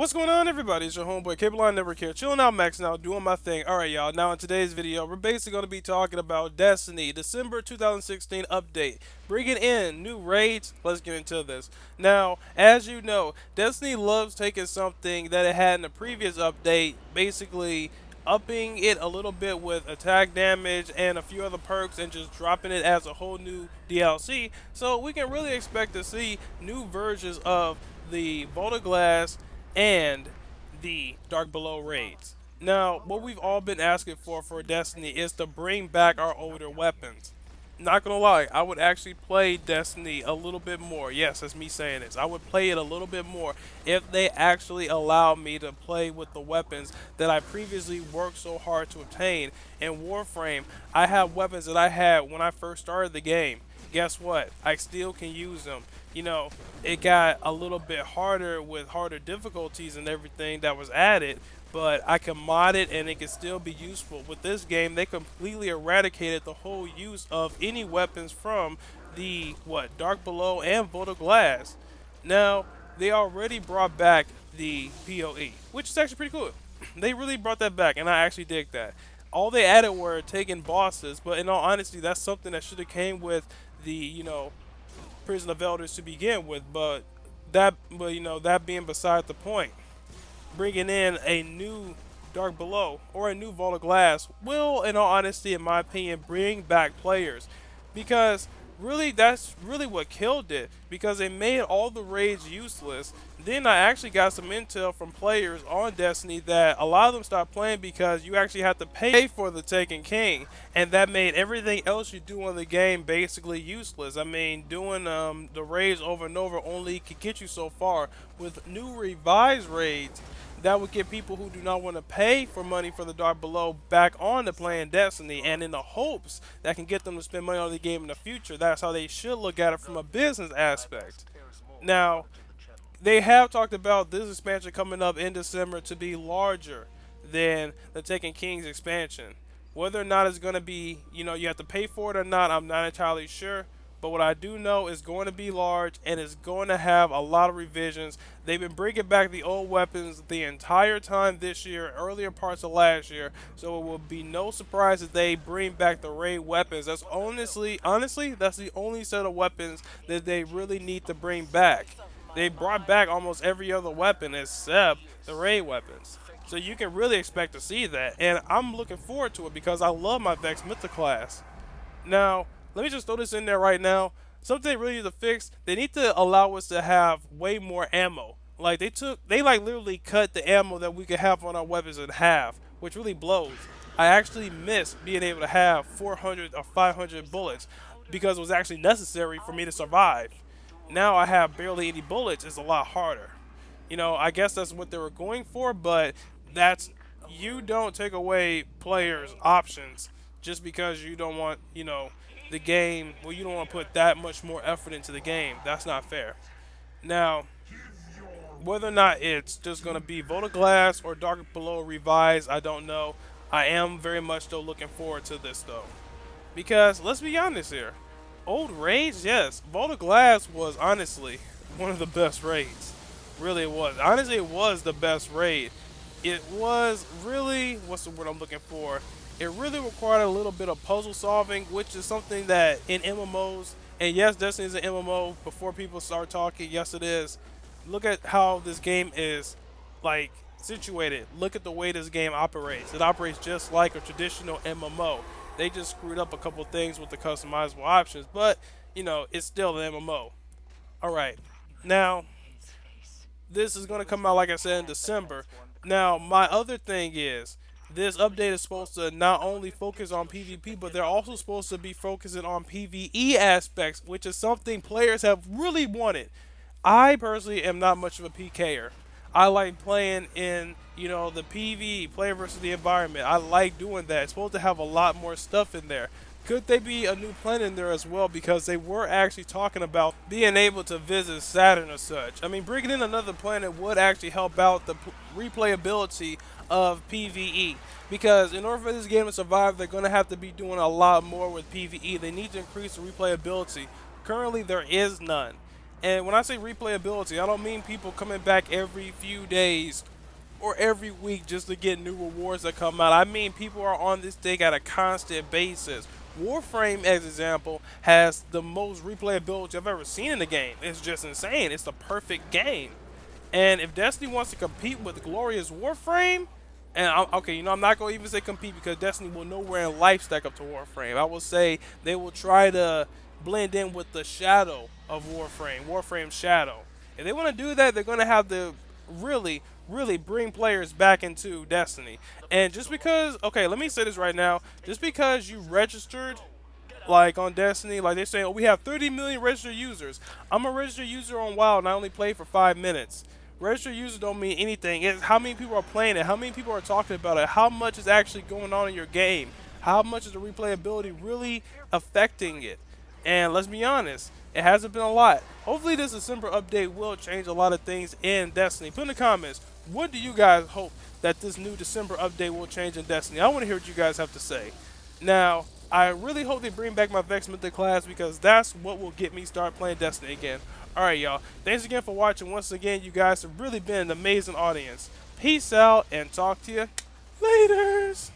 What's going on, everybody? It's your homeboy Cable Line Network here, chilling out, maxing out, doing my thing. Alright, y'all. Now, in today's video, we're basically going to be talking about Destiny, December 2016 update. Bringing in new raids. Let's get into this. Now, as you know, Destiny loves taking something that it had in the previous update, basically upping it a little bit with attack damage and a few other perks and just dropping it as a whole new DLC. So we can really expect to see new versions of the Vault of Glass and the Dark Below raids. Now, what we've all been asking for Destiny is to bring back our older weapons. Not gonna lie, I would actually play Destiny a little bit more. Yes, that's me saying this. I would play it a little bit more if they actually allow me to play with the weapons that I previously worked so hard to obtain. In Warframe, I have weapons that I had when I first started the game. Guess what? I still can use them. You know, it got a little bit harder with harder difficulties and everything that was added, but I can mod it and it can still be useful. With this game, they completely eradicated the whole use of any weapons from the Dark Below and Vault of Glass. Now, they already brought back the PoE, which is actually pretty cool. They really brought that back, and I actually dig that. All they added were taking bosses, but in all honesty, that's something that should have came with the, Prison of Elders to begin with, that being beside the point, bringing in a new Dark Below or a new Vault of Glass will, in all honesty, in my opinion, bring back players, because really that's really what killed it, because it made all the raids useless. Then I actually got some intel from players on Destiny that a lot of them stopped playing because you actually have to pay for the Taken King, and that made everything else you do in the game basically useless. I mean, doing the raids over and over only could get you so far. With new revised raids, that would get people who do not want to pay for money for the Dark Below back on to playing Destiny, and in the hopes that can get them to spend money on the game in the future. That's how they should look at it from a business aspect. Now, they have talked about this expansion coming up in December to be larger than the Taken King's expansion. Whether or not it's going to be, you have to pay for it or not, I'm not entirely sure. But what I do know is going to be large and it's going to have a lot of revisions. They've been bringing back the old weapons the entire time this year, earlier parts of last year. So it will be no surprise that they bring back the raid weapons. That's honestly, that's the only set of weapons that they really need to bring back. They brought back almost every other weapon except the raid weapons. So you can really expect to see that. And I'm looking forward to it because I love my Vex Mythic class. Now, let me just throw this in there right now. Something they really need to fix, they need to allow us to have way more ammo. Like they literally cut the ammo that we could have on our weapons in half, which really blows. I actually miss being able to have 400 or 500 bullets because it was actually necessary for me to survive. Now I have barely any bullets. It's a lot harder. I guess that's what they were going for, but you don't take away players' options just because you don't want, the game, well, you don't want to put that much more effort into the game. That's not fair. Now, whether or not it's just going to be Vault of Glass or Dark Below revised, I don't know. I am very much still looking forward to this, though. Because, let's be honest here. Old raids, yes. Vault of Glass was honestly one of the best raids. Really, it was. Honestly, it was the best raid. It was really, what's the word I'm looking for? It really required a little bit of puzzle solving, which is something that in MMOs, and yes, Destiny is an MMO, before people start talking, yes it is. Look at how this game is, situated. Look at the way this game operates. It operates just like a traditional MMO. They just screwed up a couple things with the customizable options, but, it's still an MMO. Alright, now, this is going to come out, like I said, in December. Now, my other thing is, this update is supposed to not only focus on PvP, but they're also supposed to be focusing on PvE aspects, which is something players have really wanted. I personally am not much of a PKer. I like playing in, the PvE, player versus the environment. I like doing that. It's supposed to have a lot more stuff in there. Could they be a new planet in there as well? Because they were actually talking about being able to visit Saturn or such. I mean, bringing in another planet would actually help out the replayability of PvE. Because in order for this game to survive, they're going to have to be doing a lot more with PvE. They need to increase the replayability. Currently, there is none. And when I say replayability, I don't mean people coming back every few days or every week just to get new rewards that come out. I mean people are on this thing at a constant basis. Warframe, as example, has the most replayability I've ever seen in the game. It's just insane. It's the perfect game. And if Destiny wants to compete with Glorious Warframe, and okay, I'm not gonna even say compete because Destiny will nowhere in life stack up to Warframe. I will say they will try to blend in with the shadow of Warframe, Warframe's shadow. If they want to do that, they're gonna have to really, really bring players back into Destiny. And just because, okay, let me say this right now, just because you registered like on Destiny, like they're saying, oh, we have 30 million registered users. I'm a registered user on WoW and I only play for 5 minutes. Registered users don't mean anything. It's how many people are playing it, how many people are talking about it, how much is actually going on in your game, how much is the replayability really affecting it. And let's be honest, it hasn't been a lot. Hopefully this December update will change a lot of things in Destiny. Put in the comments, what do you guys hope that this new December update will change in Destiny? I want to hear what you guys have to say. Now, I really hope they bring back my Vex Mythic class because that's what will get me start playing Destiny again. Alright, y'all. Thanks again for watching. Once again, you guys have really been an amazing audience. Peace out and talk to you laters.